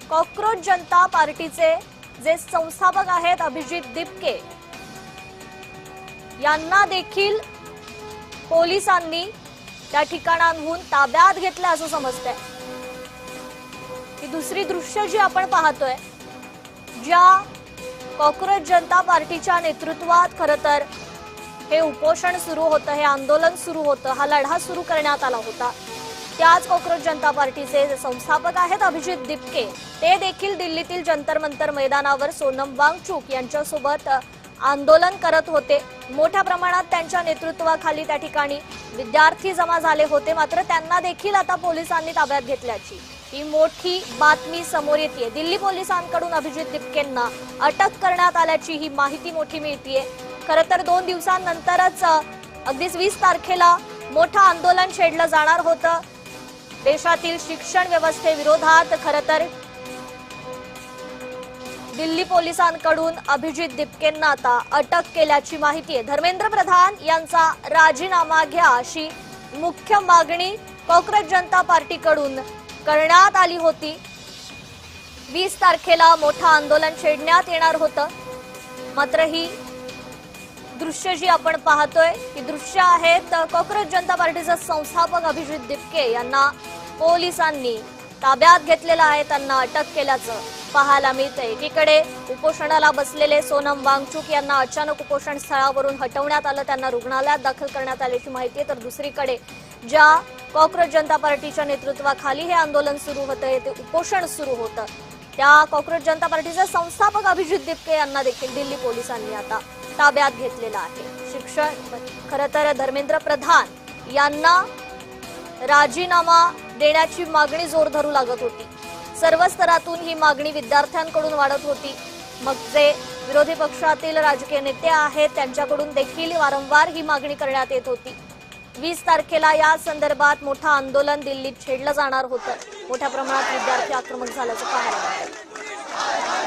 Cockroach जनता पार्टीचे जे संस्थापक आहेत अभिजित दिपके यांना देखील पोलिसांनी त्या ठिकाणांहून ताब्यात घेतलं असं समजतंय। ही दुसरी दृश्य जी आपण पाहतोय, ज्या कॉकरोच जनता पार्टीच्या नेतृत्वात खरं तर हे उपोषण सुरू होतं, हे आंदोलन सुरू होतं, हा लढा सुरू करण्यात आला होता। त्याच कॉकरोच जनता पार्टीचे जे संस्थापक आहेत अभिजित दिपके, ते देखील दिल्लीतील जंतर मंतर मैदानावर सोनम वांगचुक यांच्यासोबत आंदोलन करत होते। मोठ्या प्रमाणात त्यांच्या नेतृत्वाखाली त्या ठिकाणी विद्यार्थी जमा झाले होते, मात्र त्यांना देखील आता पोलिसांनी ताब्यात घेतल्याची ही मोठी बातमी समोर येते। दिल्ली पोलिसांकडून अभिजित दिपकेंना अटक करण्यात आल्याची ही माहिती मोठी मिळतेय। खरं तर 2 दिवसांनंतरच अगदीच 20 तारखेला मोठं आंदोलन छेडलं जाणार होतं। देशातील शिक्षण व्यवस्थेविरोधात खरं तर दिल्ली पोलिसांकडून अभिजित दिपकेंना आता अटक केल्याची माहिती आहे। धर्मेंद्र प्रधान यांचा राजीनामा घ्या अशी मुख्य मागणी कॉकरोच जनता पार्टीकडून करण्यात आली होती। 20 तारखेला मोठं आंदोलन छेडण्यात येणार होतं, मात्र ही दृश्य जी आपण पाहतोय ही दृश्य आहेत कॉकरोच जनता पार्टीचे संस्थापक अभिजित दिपके यांना पोलिसांनी ताब्यात घेतलेलं आहे, त्यांना अटक केल्याचं पाहायला मिळतंय। एकीकडे उपोषणाला बसलेले सोनम वांगचुक यांना अचानक उपोषण स्थळावरून हटवण्यात आलं, त्यांना रुग्णालयात दाखल करण्यात आल्याची माहिती आहे। तर दुसरीकडे ज्या कॉकरोच जनता पार्टीच्या नेतृत्वाखाली हे आंदोलन सुरू होतं, ते उपोषण सुरू होतं, त्या कॉकरोच जनता पार्टीचे संस्थापक अभिजित दिपके यांना देखील दिल्ली पोलिसांनी आता ताब्यात घेतलेलं आहे। शिक्षण खरं तर धर्मेंद्र प्रधान यांना राजीनामा देण्याची मागणी जोर धरू लागत होती। सर्व स्तरातून ही मागणी विद्यार्थ्यांकडून वाढत होती, मग जे विरोधी पक्षातील राजकीय नेते आहेत त्यांच्याकडून देखील वारंवार ही मागणी करण्यात येत होती। 20 तारखेला या संदर्भात मोठं आंदोलन दिल्लीत छेडलं जाणार होतं। मोठ्या प्रमाणात विद्यार्थी आक्रमक झाल्याचं पाहायला मिळालं।